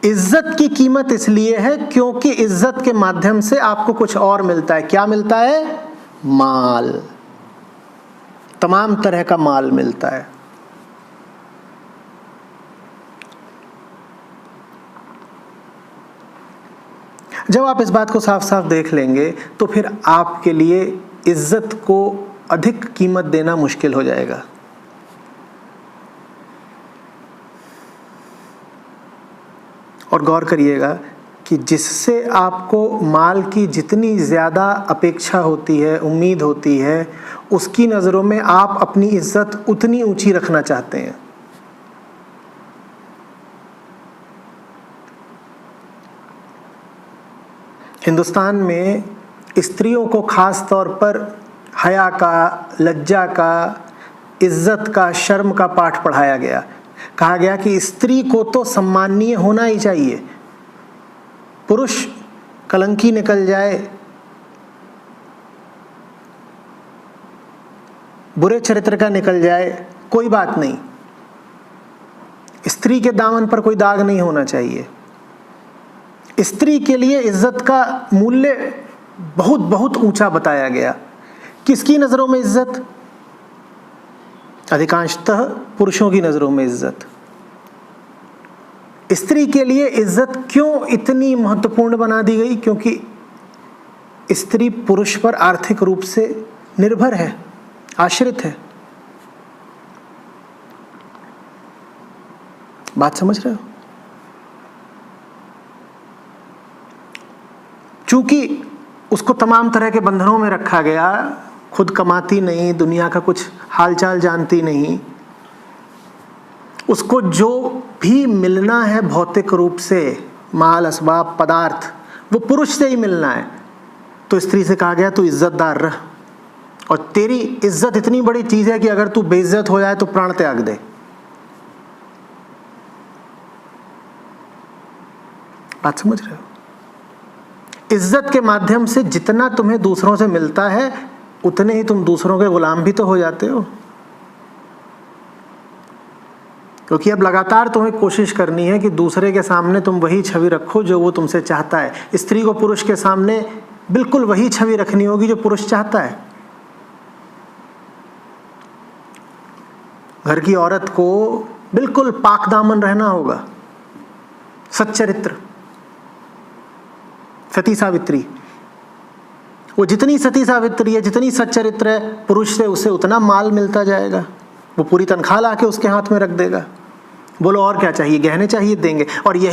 इज्जत की कीमत इसलिए है क्योंकि इज्जत के माध्यम से आपको कुछ और मिलता है। क्या मिलता है? माल, तमाम तरह का माल मिलता है। जब आप इस बात को साफ साफ देख लेंगे तो फिर आपके लिए इज्जत को अधिक कीमत देना मुश्किल हो जाएगा। और गौर करिएगा कि जिससे आपको माल की जितनी ज़्यादा अपेक्षा होती है, उम्मीद होती है, उसकी नज़रों में आप अपनी इज्जत उतनी ऊंची रखना चाहते हैं। हिंदुस्तान में स्त्रियों को ख़ास तौर पर हया का, लज्जा का, इज्जत का, शर्म का पाठ पढ़ाया गया। कहा गया कि स्त्री को तो सम्माननीय होना ही चाहिए। पुरुष कलंकी निकल जाए, बुरे चरित्र का निकल जाए, कोई बात नहीं, स्त्री के दामन पर कोई दाग नहीं होना चाहिए। स्त्री के लिए इज्जत का मूल्य बहुत बहुत ऊंचा बताया गया। किसकी नजरों में इज्जत? अधिकांशतः पुरुषों की नजरों में इज्जत। स्त्री के लिए इज्जत क्यों इतनी महत्वपूर्ण बना दी गई? क्योंकि स्त्री पुरुष पर आर्थिक रूप से निर्भर है, आश्रित है। बात समझ रहे हो? चूंकि उसको तमाम तरह के बंधनों में रखा गया, खुद कमाती नहीं, दुनिया का कुछ हालचाल जानती नहीं, उसको जो भी मिलना है भौतिक रूप से, माल, असबाब, पदार्थ, वो पुरुष से ही मिलना है। तो स्त्री से कहा गया तू इज्जतदार रह, और तेरी इज्जत इतनी बड़ी चीज है कि अगर तू बेइज्जत हो जाए तो प्राण त्याग दे। बात समझ रहे हो? इज्जत के माध्यम से जितना तुम्हें दूसरों से मिलता है उतने ही तुम दूसरों के गुलाम भी तो हो जाते हो। क्योंकि अब लगातार तुम्हें कोशिश करनी है कि दूसरे के सामने तुम वही छवि रखो जो वो तुमसे चाहता है। स्त्री को पुरुष के सामने बिल्कुल वही छवि रखनी होगी जो पुरुष चाहता है। घर की औरत को बिल्कुल पाक दामन रहना होगा, सच्चरित्र, सती सावित्री। वो जितनी सती सावित्री है, जितनी सच्चरित्र है, पुरुष से उसे उतना माल मिलता जाएगा। वो पूरी तनख्वाह लाके उसके हाथ में रख देगा। बोलो और क्या चाहिए? गहने चाहिए, देंगे। और यही